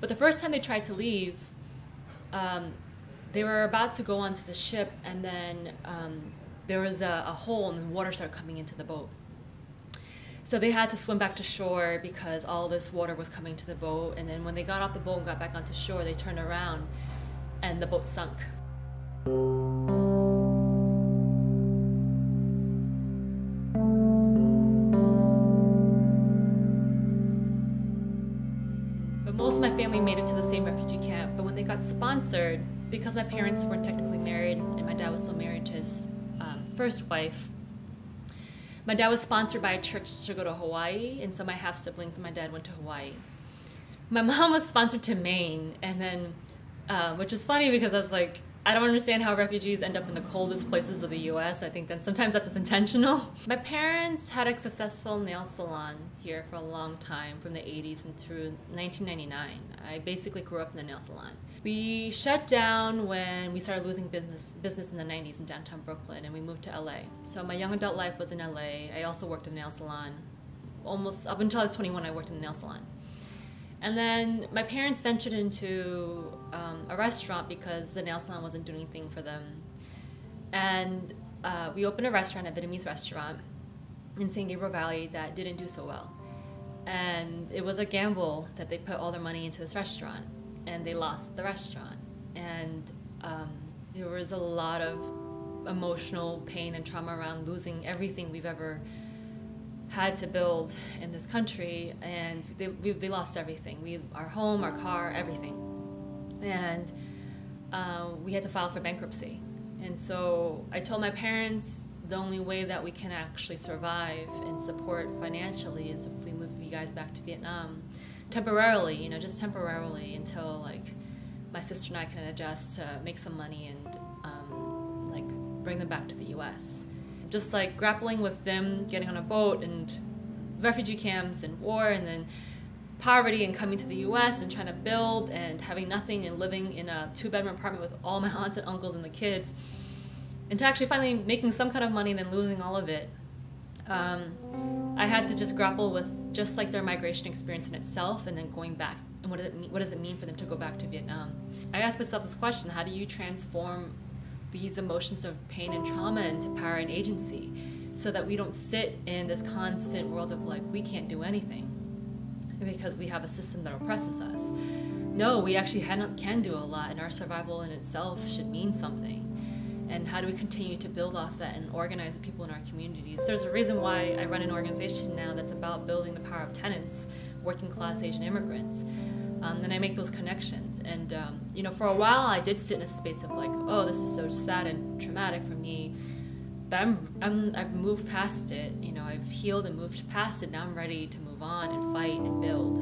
But the first time they tried to leave, they were about to go onto the ship, and then there was a hole and the water started coming into the boat. So they had to swim back to shore because all this water was coming to the boat. And then when they got off the boat and got back onto shore, they turned around and the boat sunk. But most of my family made it to the same refugee camp. But when they got sponsored, because my parents weren't technically married and my dad was still married to his first wife, my dad was sponsored by a church to go to Hawaii, and so my half-siblings and my dad went to Hawaii. My mom was sponsored to Maine, and then, which is funny because I was like, I don't understand how refugees end up in the coldest places of the US. I think that sometimes that's intentional. My parents had a successful nail salon here for a long time, from the 80s and through 1999. I basically grew up in the nail salon. We shut down when we started losing business in the 90s in downtown Brooklyn, and we moved to LA. So my young adult life was in LA. I also worked in a nail salon. Almost up until I was 21, I worked in a nail salon. And then my parents ventured into a restaurant because the nail salon wasn't doing anything for them. And we opened a restaurant, a Vietnamese restaurant in San Gabriel Valley that didn't do so well. And it was a gamble that they put all their money into this restaurant, and they lost the restaurant. And there was a lot of emotional pain and trauma around losing everything we've ever had to build in this country, and they lost everything. Our home, our car, everything. And we had to file for bankruptcy. And so I told my parents the only way that we can actually survive and support financially is if we move you guys back to Vietnam temporarily, you know, just temporarily until like my sister and I can adjust to make some money and like bring them back to the US. Just like grappling with them getting on a boat and refugee camps and war and then poverty and coming to the US and trying to build and having nothing and living in a 2-bedroom apartment with all my aunts and uncles and the kids, and to actually finally making some kind of money and then losing all of it. I had to just grapple with just like their migration experience in itself, and then going back, and what does it mean for them to go back to Vietnam? I asked myself this question: how do you transform these emotions of pain and trauma into power and agency, so that we don't sit in this constant world of like, we can't do anything because we have a system that oppresses us? No, we actually can do a lot, and our survival in itself should mean something. And how do we continue to build off that and organize the people in our communities? There's a reason why I run an organization now that's about building the power of tenants, working class Asian immigrants. And I make those connections. And you know, for a while I did sit in a space of like, oh, this is so sad and traumatic for me. But I've moved past it. You know, I've healed and moved past it. Now I'm ready to move on and fight and build.